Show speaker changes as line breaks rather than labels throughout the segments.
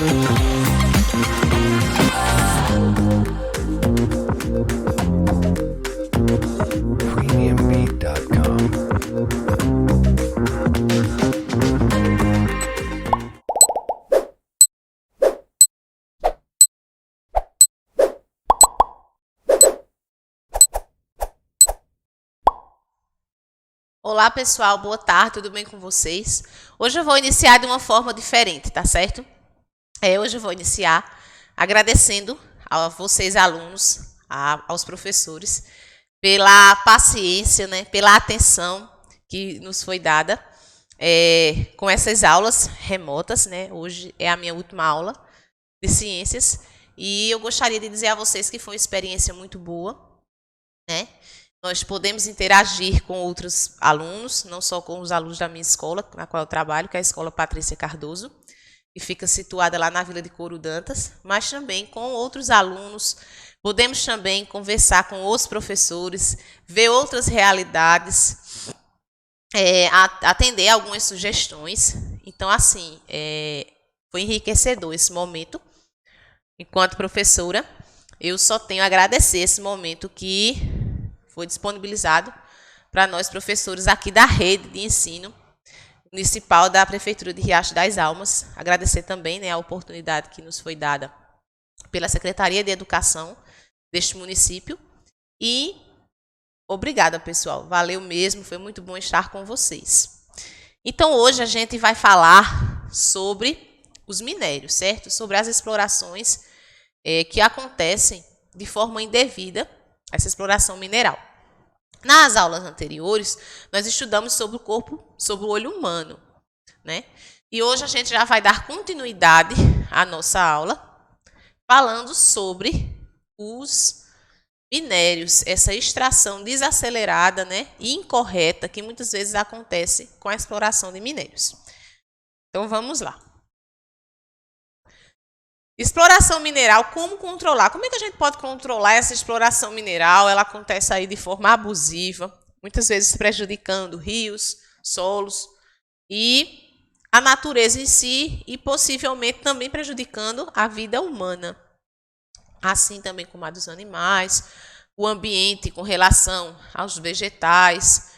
Premiumbeat.com.
Olá pessoal, boa tarde, tudo bem com vocês? Hoje eu vou iniciar de uma forma diferente, tá certo? Hoje eu vou iniciar agradecendo a vocês alunos, aos professores, pela paciência, né, pela atenção que nos foi dada com essas aulas remotas, né? Hoje é a minha última aula de ciências e eu gostaria de dizer a vocês que foi uma experiência muito boa, né? Nós podemos interagir com outros alunos, não só com os alunos da minha escola, na qual eu trabalho, que é a Escola Patrícia Cardoso, que fica situada lá na Vila de Couro Dantas, mas também com outros alunos. Podemos também conversar com outros professores, ver outras realidades, atender algumas sugestões. Então, assim, foi enriquecedor esse momento. Enquanto professora, eu só tenho a agradecer esse momento que foi disponibilizado para nós professores aqui da rede de ensino municipal da Prefeitura de Riacho das Almas. Agradecer também, né, a oportunidade que nos foi dada pela Secretaria de Educação deste município. E obrigada, pessoal. Valeu mesmo, foi muito bom estar com vocês. Então, hoje a gente vai falar sobre os minérios, certo? Sobre as explorações que acontecem de forma indevida, essa exploração mineral. Nas aulas anteriores, nós estudamos sobre o corpo, sobre o olho humano, né? E hoje a gente já vai dar continuidade à nossa aula, falando sobre os minérios, essa extração desacelerada, né, e incorreta que muitas vezes acontece com a exploração de minérios. Então, vamos lá. Exploração mineral, como controlar? Como é que a gente pode controlar essa exploração mineral? Ela acontece aí de forma abusiva, muitas vezes prejudicando rios, solos e a natureza em si e possivelmente também prejudicando a vida humana. Assim também como a dos animais, o ambiente com relação aos vegetais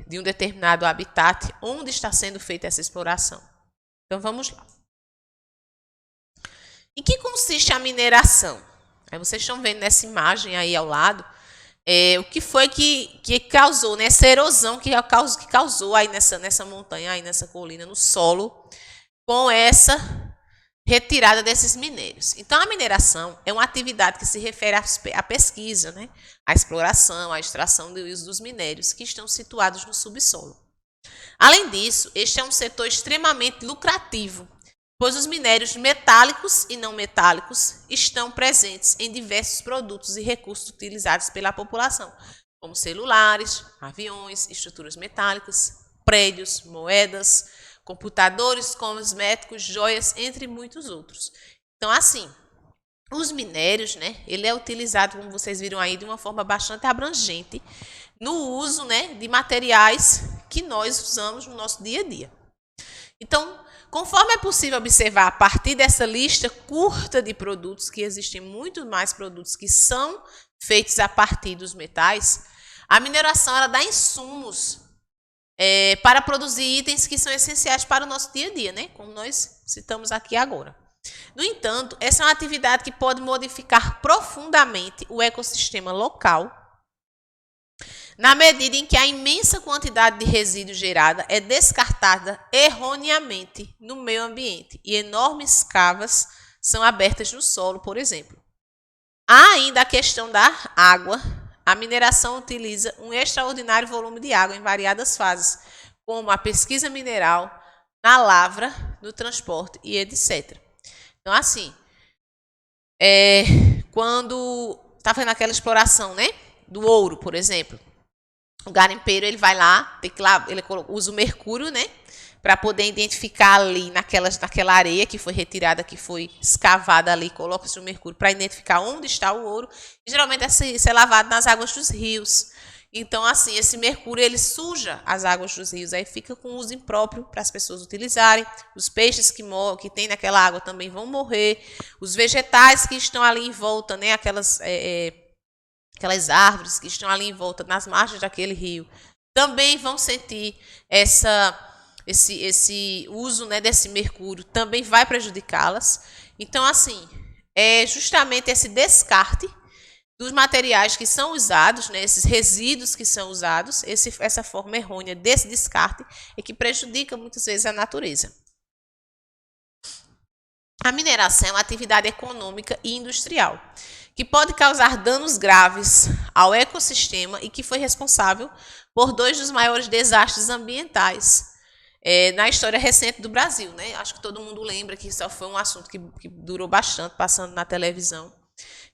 de um determinado habitat onde está sendo feita essa exploração. Então, vamos lá. Em que consiste a mineração? Vocês estão vendo nessa imagem aí ao lado o que foi que causou, né, essa erosão que causou aí nessa montanha, aí nessa colina, no solo, com essa retirada desses minérios. Então, a mineração é uma atividade que se refere à pesquisa, né, à exploração, à extração e uso dos minérios que estão situados no subsolo. Além disso, este é um setor extremamente lucrativo, pois os minérios metálicos e não metálicos estão presentes em diversos produtos e recursos utilizados pela população, como celulares, aviões, estruturas metálicas, prédios, moedas, computadores, cosméticos, joias, entre muitos outros. Então, assim, os minérios, né, ele é utilizado, como vocês viram aí, de uma forma bastante abrangente no uso, né, de materiais que nós usamos no nosso dia a dia. Então, conforme é possível observar a partir dessa lista curta de produtos, que existem muito mais produtos que são feitos a partir dos metais, a mineração ela dá insumos para produzir itens que são essenciais para o nosso dia a dia, né? Como nós citamos aqui agora. No entanto, essa é uma atividade que pode modificar profundamente o ecossistema local, na medida em que a imensa quantidade de resíduos gerada é descartada erroneamente no meio ambiente e enormes cavas são abertas no solo, por exemplo. Há ainda a questão da água. A mineração utiliza um extraordinário volume de água em variadas fases, como a pesquisa mineral, na lavra, no transporte e etc. Então, assim, quando está fazendo aquela exploração, né, do ouro, por exemplo, o garimpeiro ele vai lá, ele usa o mercúrio, né, para poder identificar ali naquela areia que foi retirada, que foi escavada ali, coloca-se o mercúrio para identificar onde está o ouro. E, geralmente isso é lavado nas águas dos rios. Então, assim, esse mercúrio ele suja as águas dos rios, aí fica com uso impróprio para as pessoas utilizarem. Os peixes que tem naquela água também vão morrer. Os vegetais que estão ali em volta, né, aquelas árvores que estão ali em volta, nas margens daquele rio, também vão sentir esse uso, né, desse mercúrio, também vai prejudicá-las. Então, assim, é justamente esse descarte dos materiais que são usados, né, esses resíduos que são usados, essa forma errônea desse descarte é que prejudica muitas vezes a natureza. A mineração é uma atividade econômica e industrial que pode causar danos graves ao ecossistema e que foi responsável por 2 dos maiores desastres ambientais na história recente do Brasil, né? Acho que todo mundo lembra que isso foi um assunto que durou bastante, passando na televisão,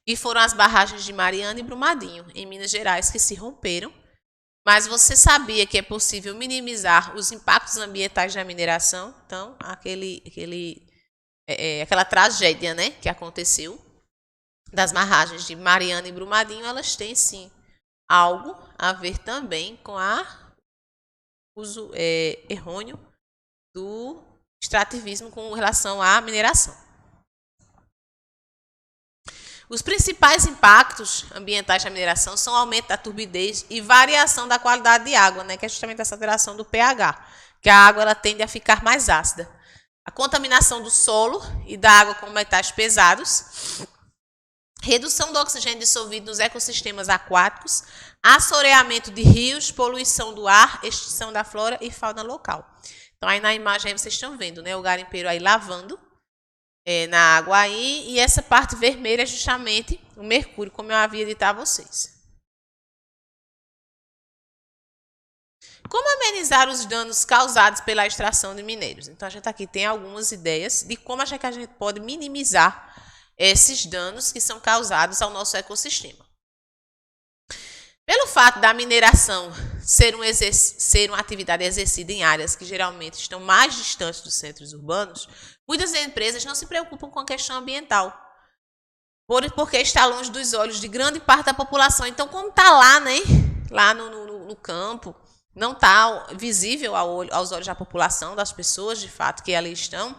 e foram as barragens de Mariana e Brumadinho, em Minas Gerais, que se romperam. Mas você sabia que é possível minimizar os impactos ambientais da mineração? Então, aquela tragédia, né, que aconteceu das barragens de Mariana e Brumadinho, elas têm sim algo a ver também com o uso errôneo do extrativismo com relação à mineração. Os principais impactos ambientais da mineração são o aumento da turbidez e variação da qualidade de água, né, que é justamente essa alteração do pH, que a água ela tende a ficar mais ácida. A contaminação do solo e da água com metais pesados, redução do oxigênio dissolvido nos ecossistemas aquáticos, assoreamento de rios, poluição do ar, extinção da flora e fauna local. Então, aí na imagem aí vocês estão vendo, né, o garimpeiro aí lavando na água aí, e essa parte vermelha é justamente o mercúrio, como eu havia dito a vocês. Como amenizar os danos causados pela extração de minérios? Então, a gente aqui tem algumas ideias de como a gente pode minimizar esses danos que são causados ao nosso ecossistema. Pelo fato da mineração ser uma atividade exercida em áreas que geralmente estão mais distantes dos centros urbanos, muitas empresas não se preocupam com a questão ambiental, porque está longe dos olhos de grande parte da população. Então, como está lá, né, lá no campo, não está visível aos olhos da população, das pessoas, de fato, que ali estão,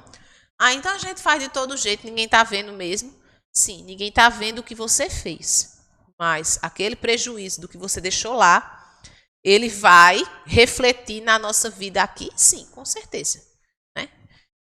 então a gente faz de todo jeito, ninguém está vendo mesmo. Sim, ninguém está vendo o que você fez, mas aquele prejuízo do que você deixou lá, ele vai refletir na nossa vida aqui, sim, com certeza. Né?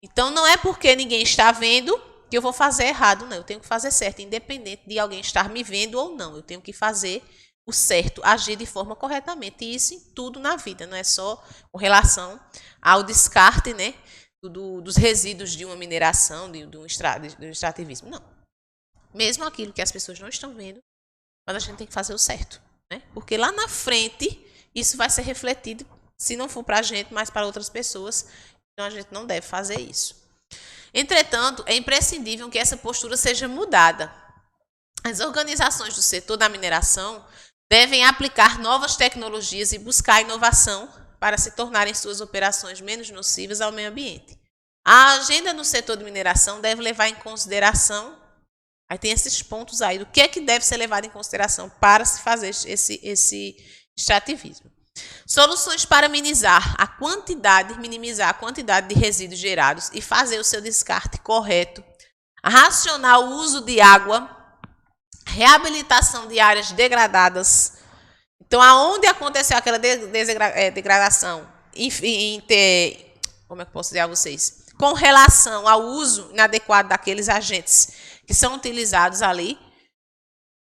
Então, não é porque ninguém está vendo que eu vou fazer errado, não. Eu tenho que fazer certo, independente de alguém estar me vendo ou não. Eu tenho que fazer o certo, agir de forma corretamente. E isso em tudo na vida, não é só com relação ao descarte, né, dos resíduos de uma mineração, do extrativismo. Não. Mesmo aquilo que as pessoas não estão vendo, mas a gente tem que fazer o certo. Né? Porque lá na frente, isso vai ser refletido, se não for para a gente, mas para outras pessoas. Então, a gente não deve fazer isso. Entretanto, é imprescindível que essa postura seja mudada. As organizações do setor da mineração devem aplicar novas tecnologias e buscar inovação para se tornarem suas operações menos nocivas ao meio ambiente. A agenda no setor de mineração deve levar em consideração, aí tem esses pontos aí, do que é que deve ser levado em consideração para se fazer esse extrativismo. Soluções para minimizar a quantidade de resíduos gerados e fazer o seu descarte correto, racionar o uso de água, reabilitação de áreas degradadas. Então, aonde aconteceu aquela degradação, como é que eu posso dizer a vocês? Com relação ao uso inadequado daqueles agentes que são utilizados ali,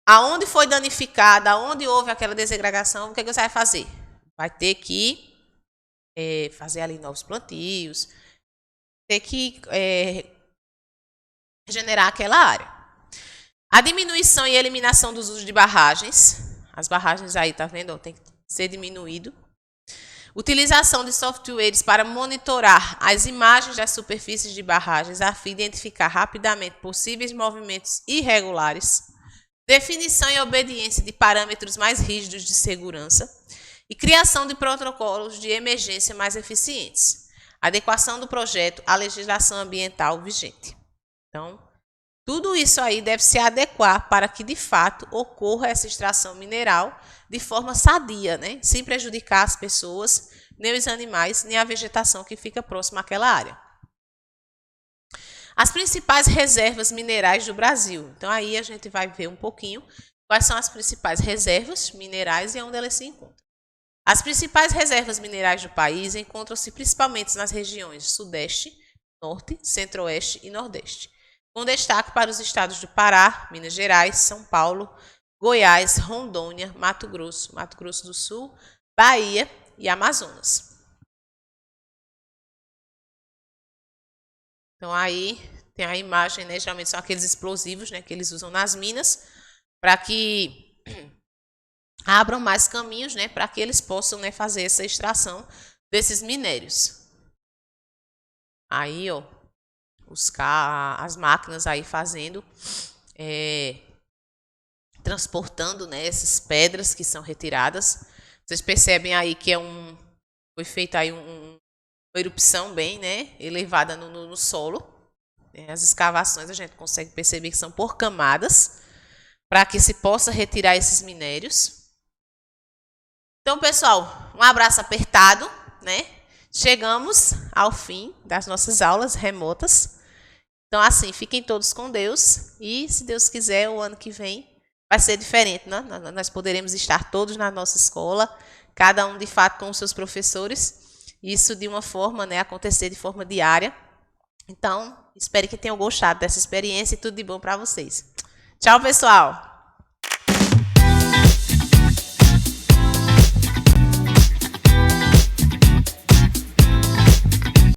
aonde foi danificada, aonde houve aquela degradação, o que você vai fazer? Vai ter que fazer ali novos plantios, ter que regenerar aquela área. A diminuição e eliminação dos usos de barragens. As barragens aí, tá vendo? Tem que ser diminuído. Utilização de softwares para monitorar as imagens das superfícies de barragens a fim de identificar rapidamente possíveis movimentos irregulares. Definição e obediência de parâmetros mais rígidos de segurança. E criação de protocolos de emergência mais eficientes. Adequação do projeto à legislação ambiental vigente. Então, Tudo isso aí deve se adequar para que, de fato, ocorra essa extração mineral de forma sadia, né? Sem prejudicar as pessoas, nem os animais, nem a vegetação que fica próxima àquela área. As principais reservas minerais do Brasil. Então, aí a gente vai ver um pouquinho quais são as principais reservas minerais e onde elas se encontram. As principais reservas minerais do país encontram-se principalmente nas regiões Sudeste, Norte, Centro-Oeste e Nordeste, com destaque para os estados do Pará, Minas Gerais, São Paulo, Goiás, Rondônia, Mato Grosso do Sul, Bahia e Amazonas. Então, aí tem a imagem, né? Geralmente são aqueles explosivos, né, que eles usam nas minas para que abram mais caminhos, né, para que eles possam, né, fazer essa extração desses minérios. Aí, ó, as máquinas aí fazendo, transportando, né, essas pedras que são retiradas. Vocês percebem aí que foi feita aí uma erupção bem, né, elevada no solo. As escavações a gente consegue perceber que são por camadas, para que se possa retirar esses minérios. Então, pessoal, um abraço apertado, né? Chegamos ao fim das nossas aulas remotas. Então, assim, fiquem todos com Deus e, se Deus quiser, o ano que vem vai ser diferente, né? Nós poderemos estar todos na nossa escola, cada um, de fato, com os seus professores. Isso de uma forma, né, acontecer de forma diária. Então, espero que tenham gostado dessa experiência e tudo de bom para vocês. Tchau, pessoal!